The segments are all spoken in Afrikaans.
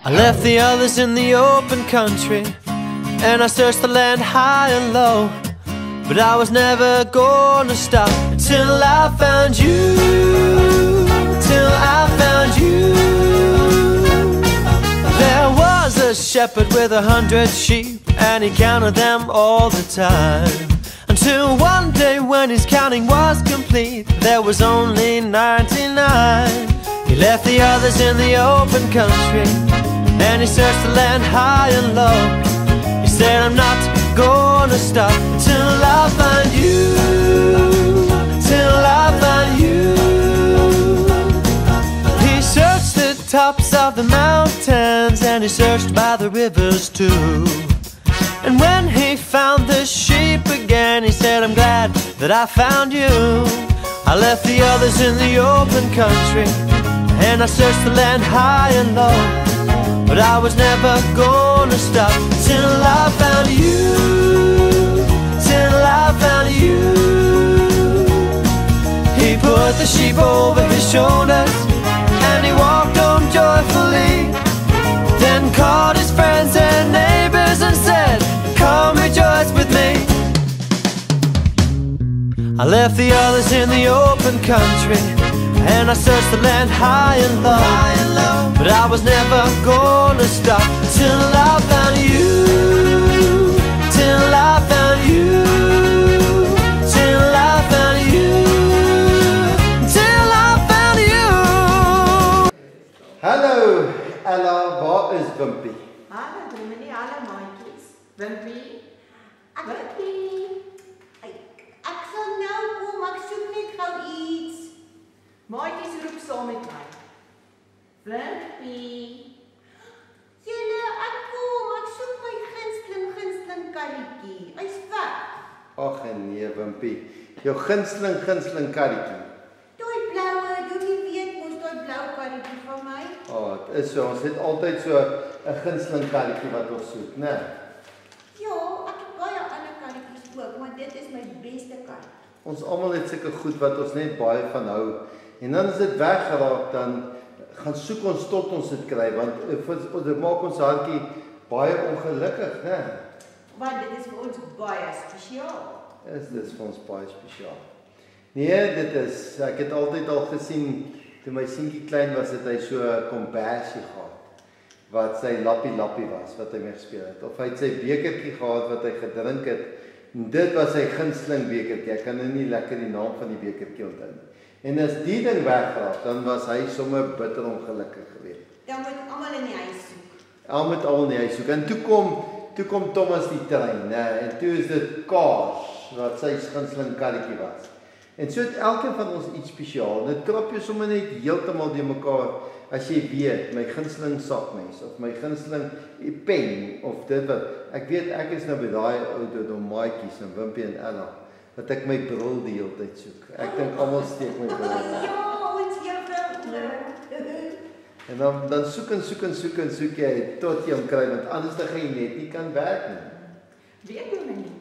I left the others in the open country, and I searched the land high and low, but I was never gonna stop till I found you, till I found you. There was a shepherd with 100 sheep, and he counted them all the time, until one day when his counting was complete, there was only 99. He left the others in the open country, and he searched the land high and low. He said, I'm not gonna stop till I find you, till I find you. He searched the tops of the mountains, and he searched by the rivers too. And when he found the sheep again, he said, I'm glad that I found you. I left the others in the open country, and I searched the land high and low, but I was never gonna stop till I found you, till I found you. He put the sheep over his shoulders, and he walked home joyfully, then called his friends and neighbors and said, come rejoice with me. I left the others in the open country, and I searched the land high and low, but I was never gonna stop till I found you, till I found you, till I found you, till I found you. Hallo Ella, waar is Wimpy? Hallo Dominee, hallo maatjies. Wimpy? Wimpy? Ek sal nou kom, ek soek net gou iets. Maatjies roep saam met my. Wimpy? Julle, ek kom, ek soek my gunsteling karretjie. Hy's weg. Ag nee Wimpy, jou gunsteling karretjie. Daai bloue, jy weet mos daai blou karretjie van my. Dit is so, ons het altyd so 'n gunsteling karretjie wat ons soek, né? Ja, ek het baie ander karretjies ook, maar dit is my beste karretjie. Ons almal het sulke goed wat ons net baie van hou. En dan as dit weggeraak, dan gaan soek ons tot ons dit kry, want dit maak ons hartjie baie ongelukkig, né? Want dit is vir ons baie spesiaal. Dit is vir ons baie spesiaal. Nee, dit is, ek het altyd al gesien, toe my seentjie klein was, het hy so 'n kombersie gehad, wat sy lappie was, wat hy mee gespeel het. Of hy het sy bekertjie gehad, wat hy gedrink het, en dit was sy gunsteling bekertjie. Ek kan nou nie lekker die naam van die bekertjie onthou nie. En as die ding wegraak, dan was hy sommer bitter ongelukkig geweest. Dan moet almal in die huis soek. Almal in die huis soek. En toe kom Thomas die trein, né? En toe is dit kaas wat sy gunsteling karretjie was. En so het elkeen van ons iets spesiaal. Dit krap jou sommer net heeltemal die mekaar as jy weet, my gunsteling sakmes of my gunsteling pen of dit wat ek weet ek is nou by daai ouderdom maatjies en Wimpy en Ella. Dat ek my bril die hele tyd soek. Ek dink almal steek my bril. Ja, ons juffrou. En dan soek jy tot jy hom kry, want anders dan gaan jy net nie kan werk nie. Weet Dominee,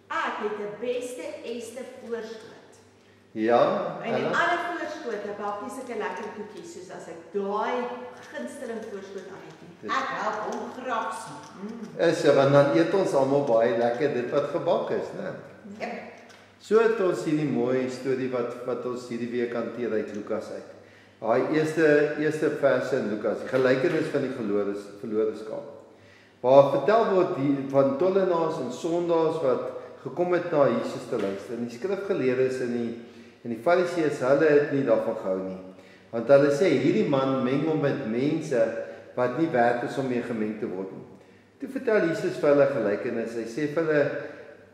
ek het die beste Ester voorskoot. Ja, En in alle voorskote bak nie sulke lekker koekies soos as ek daai gunsteling voorskoot aan het nie. Ek help hom graag sien. Is ja, want dan eet ons almal baie lekker dit wat gebak is, né? Ja. So het ons hierdie mooi storie wat ons hierdie week hanteer uit Lukas uit. Daai eerste verse in Lukas, die gelykenis van die verlore skaap. Waar vertel word van tollenaars en sondaars wat gekom het na Jesus te luister. En die skrifgeleerdes en die fariseërs, hulle het nie daarvan gehou nie. Want hulle sê hierdie man meng hom met mense wat nie werd is om mee gemeng te word nie. Toe vertel Jesus vir hulle gelykenis. Hy sê vir hulle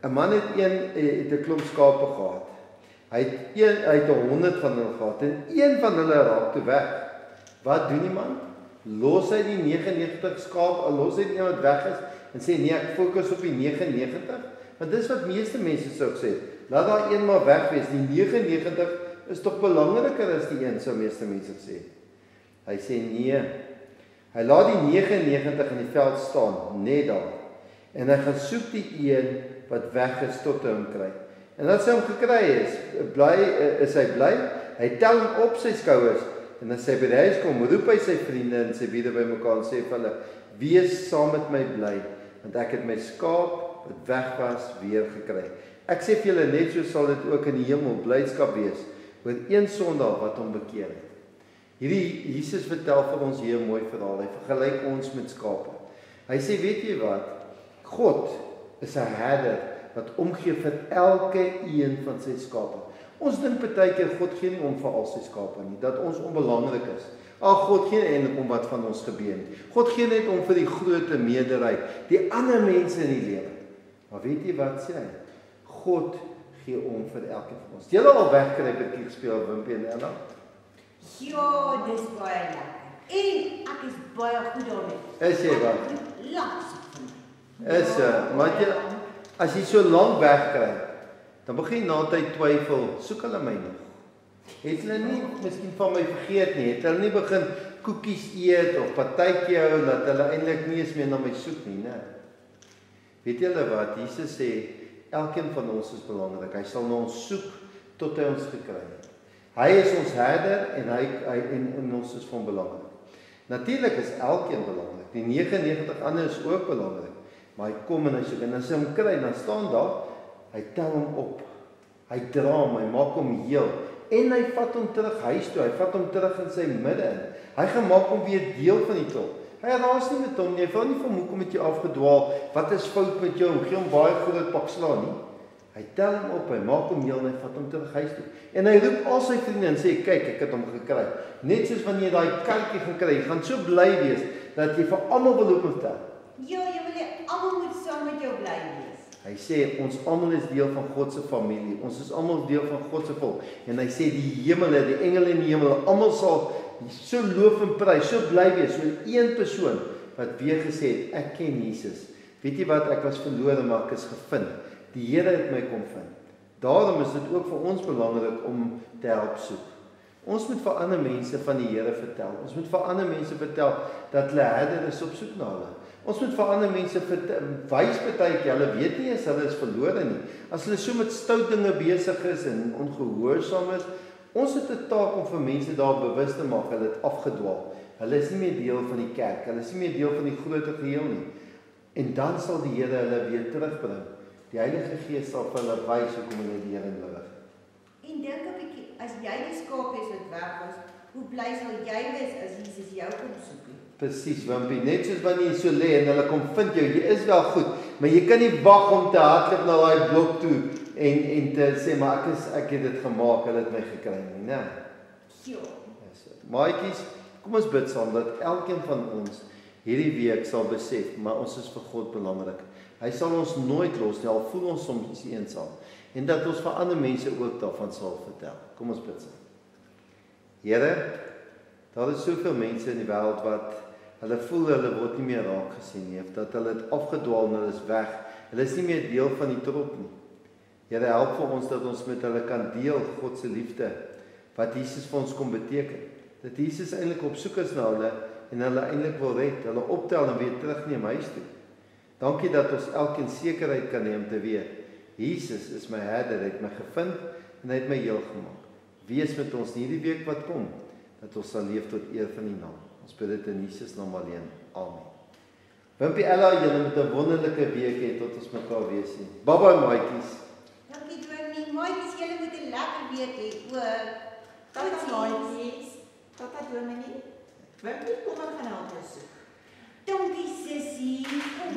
'n man het 'n klomp skape gehad. Hy het 100 van hulle gehad en een van hulle raak toe weg. Wat doen die man? Los hy die 99 skaap, los hy die wat weg is en sê nee, ek fokus op die 99? Want dis wat meeste mense sou sê. Laat daai een maar weg wees. Die 99 is tog belangriker as die een, sou meeste mense sê. Hy sê nee. Hy laat die 99 in die veld staan, net daar. En hy gaan soek die een wat weg is tot hy hom kry. En as hy hom gekry is hy bly, hy tel hom op sy skouers en as hy by die huis kom, roep hy sy vriende en sy bure bymekaar en sê vir hulle, wees saam met my bly, want ek het my skaap wat weg was weer gekry. Ek sê vir julle, net so sal dit ook in die hemel blydskap wees oor een sondaar wat hom bekeer het. Hierdie Jesus vertel vir ons hier 'n mooi verhaal. Hy vergelyk ons met skape. Hy sê, weet jy wat? God is 'n herder wat omgee vir elke een van sy skape. Ons dink baie keer God gee nie om vir al sy skape nie, dat ons onbelangrik is. God gee eintlik om wat van ons gebeur nie. God gee net om vir die groot meerderheid, die ander mense in die lewe. Maar weet jy wat sê hy? God gee om vir elkeen van ons. Julle al wegkruipertjie gespeel, Wimpie en Ella? Ja, dis baie lekker. En ek is baie goed daarmee. Is jy wat? Laks. Maar as jy so lank wegkry, dan begin na tyd twyfel, soek hulle my nog? Het hulle nie miskien van my vergeet nie? Het hulle nie begin koekies eet of partytjie hou dat hulle eintlik nie eens meer na my soek nie, né? Weet julle wat? Jesus sê, elkeen van ons is belangrik. Hy sal na ons soek tot hy ons gekry het. Hy is ons herder en en ons is van belangrik. Natuurlik is elkeen belangrik. Die 99 ander is ook belangrik. Maar hy kom en hy soek en as hy hom kry, dan staan daar, hy tel hom op. Hy dra hom, hy maak hom heel en hy vat hom terug huis toe. Hy vat hom terug in sy midde in. Hy gemaak hom weer deel van die trop. Hy raas nie met hom nie. Hy vra nie vir hom, hoekom het jy afgedwaal? Wat is fout met jou? Gee hom baie groot pak slaan nie. Hy tel hom op, hy maak hom heel en hy vat hom terug huis toe. En hy roep al sy vriende en sê, kyk, ek het hom gekry. Net soos wanneer jy daai katjie gekry, jy gaan so bly wees dat jy vir almal wil loop vertel. Ja, jy wil hê almal moet saam met jou bly wees. Hy sê ons almal is deel van God se familie. Ons is almal deel van God se volk. En hy sê die hemele, die engele in die hemel, almal sal so loof en prys, so bly wees, so een persoon wat weer gesê het, ek ken Jesus. Weet jy wat, ek was verlore, maar ek is gevind. Die Here het my kom vind. Daarom is dit ook vir ons belangrik om te help soek. Ons moet vir ander mense van die Here vertel. Ons moet vir ander mense vertel dat hulle herder is op soek na hulle. Ons moet vir ander mense wys partytjie, hulle weet nie as hulle is verlore nie. As hulle so met stout dinge besig is en ongehoorsaam is, ons het 'n taak om vir mense daar bewus te maak, hulle het afgedwaal. Hulle is nie meer deel van die kerk, hulle is nie meer deel van die groter geheel nie. En dan sal die Here hulle weer terugbring. Die Heilige Gees sal vir hulle wys hoekom hulle die Here nodig het. En dink 'n bietjie, as jy die skaap is wat weg was, hoe bly sal jy wees as Jesus jou kom soek? Presies, Wimpie, net soos wanneer jy so lê en hulle kom vind jou, jy is wel goed, maar jy kan nie wag om te hardloop na daai blok toe en te sê, maar ek het dit gemaak, hulle het my gekry nie, né? Ja. Maatjies, kom ons bid saam dat elkeen van ons hierdie week sal besef, maar ons is vir God belangrik. Hy sal ons nooit los nie, al voel ons soms eensaam. En dat ons vir ander mense ook daarvan sal vertel. Kom ons bid saam. Here, daar is soveel mense in die wêreld wat hulle voel hulle word nie meer raak gesien nie, of dat hulle het afgedwaal en hulle is weg. Hulle is nie meer deel van die trop nie. Here, help vir ons dat ons met hulle kan deel God se liefde, wat Jesus vir ons kom beteken. Dat Jesus eintlik op soek is na hulle en hulle eintlik wil red, hulle optel en weer terugneem huis toe. Dankie dat ons elkeen sekerheid kan hê om te weet, Jesus is my herder, hy het my gevind en hy het my heel gemaak. Wees met ons hierdie week wat kom, dat ons sal leef tot eer van die naam. Ons bid dit in Jesus naam alleen. Amen. Wimpie, Ella, julle moet 'n wonderlike week hê tot ons mekaar weer sien. Bye bye, maatjies. Dankie Dominee, maatjies, julle moet 'n lekker week hê. Tata maatjies, Tata Dominee, Wimpie, kom ek gaan help jou soek. Dankie sussie. Kom,